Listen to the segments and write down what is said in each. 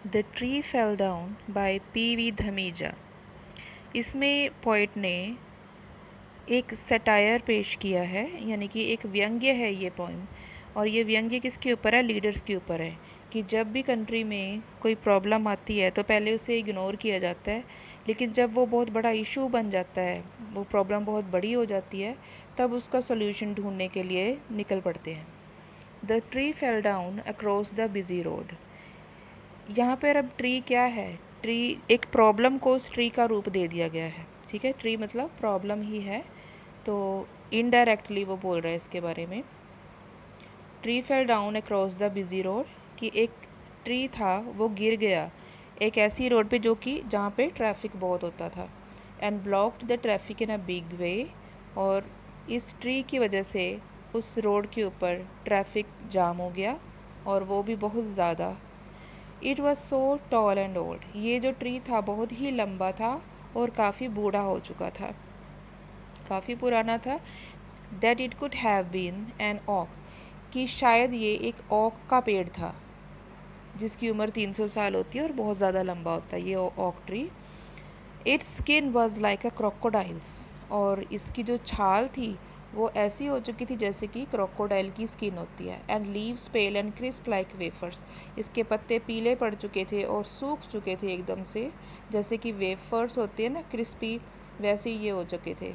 The tree fell down by PV. Dhamija. इसमें poet ने एक सटायर पेश किया है, यानी कि एक व्यंग्य है ये पोइम। और ये व्यंग्य किसके ऊपर है? लीडर्स के ऊपर है कि जब भी कंट्री में कोई प्रॉब्लम आती है तो पहले उसे इग्नोर किया जाता है, लेकिन जब वो बहुत बड़ा इशू बन जाता है, वो प्रॉब्लम बहुत बड़ी हो जाती है, तब उसका सोल्यूशन ढूंढने के लिए निकल पड़ते हैं। The tree fell down across the busy road. यहाँ पर अब ट्री क्या है? ट्री एक प्रॉब्लम को उस ट्री का रूप दे दिया गया है। ठीक है, ट्री मतलब प्रॉब्लम ही है, तो इनडायरेक्टली वो बोल रहा है इसके बारे में। Tree fell down across the busy road, कि एक ट्री था वो गिर गया एक ऐसी रोड पे जो कि जहाँ पे ट्रैफिक बहुत होता था। And blocked the traffic in a big way, और इस ट्री की वजह से उस रोड के ऊपर ट्रैफिक जाम हो गया, और वो भी बहुत ज़्यादा। It was so tall and old. ये जो ट्री था बहुत ही लंबा था और काफ़ी बूढ़ा हो चुका था, काफ़ी पुराना था। That it could have been an oak, कि शायद ये एक ओक का पेड़ था जिसकी उम्र 300 साल होती है और बहुत ज़्यादा लंबा होता है ये oak tree. It's skin was like a crocodiles, और इसकी जो छाल थी वो ऐसी हो चुकी थी जैसे कि क्रोकोडाइल की स्किन होती है। And leaves pale and crisp like wafers, इसके पत्ते पीले पड़ चुके थे और सूख चुके थे एकदम से, जैसे कि वेफर्स होते हैं ना क्रिस्पी, वैसे ही ये हो चुके थे।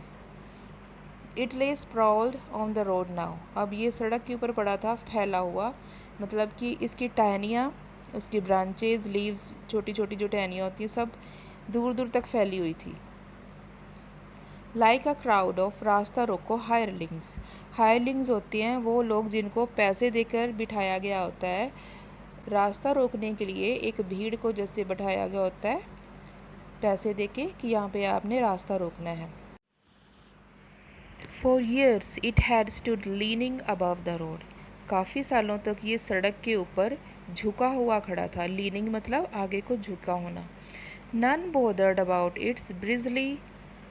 इट ले स्प्रॉल्ड ऑन द रोड नाउ, अब ये सड़क के ऊपर पड़ा था फैला हुआ, मतलब कि इसकी टहनियाँ, उसकी ब्रांचेज, लीव्स, छोटी छोटी जो टहनियाँ होती हैं सब दूर दूर तक फैली हुई थी। लाइक अ क्राउड ऑफ रास्ता रोको हायरलिंग्स, हायरलिंग्स होती हैं वो लोग जिनको पैसे देकर बिठाया गया होता है रास्ता रोकने के लिए। एक भीड़ को जैसे बैठाया गया होता है पैसे देके कि यहाँ पे आपने रास्ता रोकना है। For years it had stood leaning above the road, काफ़ी सालों तक ये सड़क के ऊपर झुका हुआ खड़ा था। लीनिंग मतलब आगे को झुका होना। None bothered about its bristly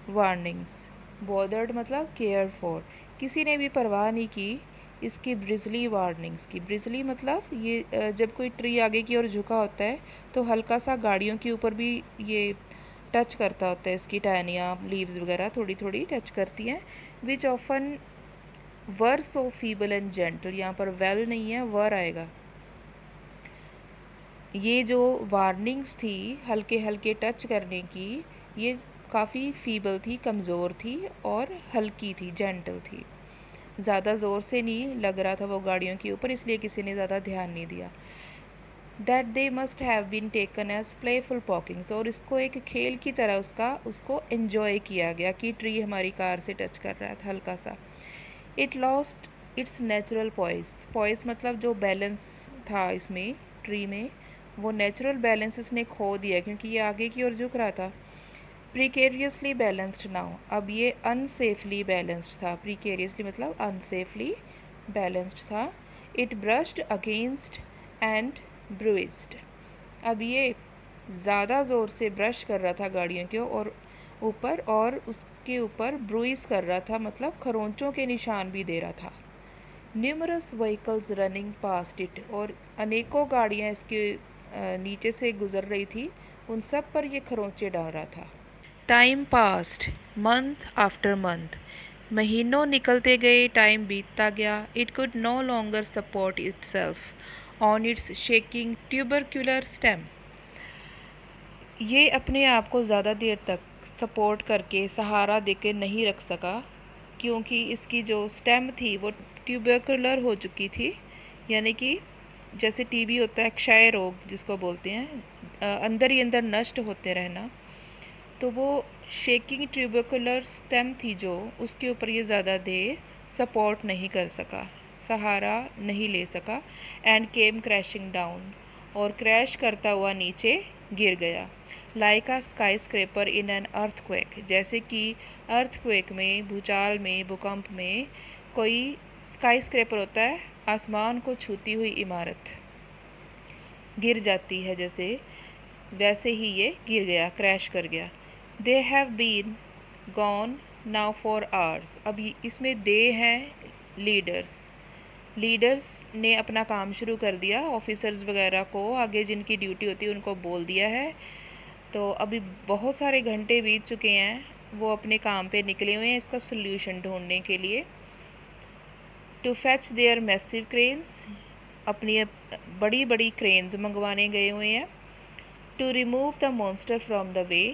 warnings, bothered मतलब केयर फॉर, किसी ने भी परवाह नहीं की इसकी ब्रिजली वार्निंग्स की। ब्रिजली मतलब ये जब कोई ट्री आगे की ओर झुका होता है तो हल्का सा गाड़ियों के ऊपर भी ये टच करता होता है, इसकी टहनियाँ, लीव्स वगैरह थोड़ी थोड़ी टच करती हैं। Which often were so feeble and gentle, यहाँ पर वेल नहीं है, वर आएगा। ये जो वार्निंग्स थी हल्के हल्के टच करने की, ये काफ़ी फीबल थी, कमज़ोर थी और हल्की थी, जेंटल थी। ज़्यादा ज़ोर से नहीं लग रहा था वो गाड़ियों के ऊपर, इसलिए किसी ने ज़्यादा ध्यान नहीं दिया। That they must have been taken as playful pokings, और इसको एक खेल की तरह उसको एन्जॉय किया गया कि ट्री हमारी कार से टच कर रहा था हल्का सा। It lost its natural poised, poised मतलब जो बैलेंस था इसमें ट्री में, वो नेचुरल बैलेंस इसने खो दिया क्योंकि ये आगे की ओर झुक रहा था। प्रिकेरियसली बैलेंस्ड नाउ, अब ये अनसेफली बैलेंस्ड था। प्रिकेरियसली मतलब अनसेफली बैलेंस्ड था। It brushed against and bruised, अब ये ज़्यादा ज़ोर से ब्रश कर रहा था गाड़ियों के और ऊपर, और उसके ऊपर ब्रूइज कर रहा था, मतलब खरोंचों के निशान भी दे रहा था। Numerous vehicles running past it, और अनेकों गाड़ियाँ इसके नीचे से गुजर रही थी, उन सब पर ये खरोंचे डाल रहा था। Time passed, month after month, महीनों निकलते गए, टाइम बीतता गया। It could no longer support itself on its shaking tubercular stem, ये अपने आप को ज़्यादा देर तक सपोर्ट करके सहारा देके नहीं रख सका, क्योंकि इसकी जो स्टेम थी वो ट्यूबरकुलर हो चुकी थी, यानी कि जैसे टीबी होता है, क्षय रोग जिसको बोलते हैं, अंदर ही अंदर नष्ट होते रहना, तो वो शेकिंग ट्यूबरकुलर स्टेम थी जो, उसके ऊपर ये ज़्यादा देर सपोर्ट नहीं कर सका, सहारा नहीं ले सका। एंड केम क्रैशिंग डाउन, और क्रैश करता हुआ नीचे गिर गया। Like a sky scraper in an earthquake, जैसे कि अर्थक्वेक में, भूचाल में, भूकंप में कोई स्काई स्क्रेपर होता है, आसमान को छूती हुई इमारत गिर जाती है जैसे, वैसे ही ये गिर गया, क्रैश कर गया। They have been gone now for hours, अब इसमें दे हैं लीडर्स, लीडर्स ने अपना काम शुरू कर दिया, ऑफिसर्स वगैरह को आगे जिनकी ड्यूटी होती है उनको बोल दिया है। तो अभी बहुत सारे घंटे बीत चुके हैं, वो अपने काम पे निकले हुए हैं इसका सोल्यूशन ढूंढने के लिए। To fetch their massive cranes, अपनी बड़ी बड़ी क्रेन्स मंगवाने गए हुए हैं। To remove the monster from the way,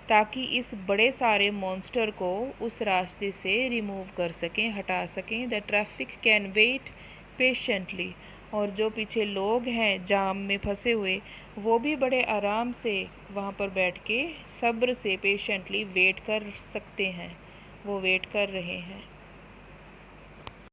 ताकि इस बड़े सारे मॉन्स्टर को उस रास्ते से रिमूव कर सकें, हटा सकें। The traffic can wait patiently, और जो पीछे लोग हैं जाम में फंसे हुए वो भी बड़े आराम से वहाँ पर बैठ के सब्र से पेशेंटली वेट कर सकते हैं, वो वेट कर रहे हैं।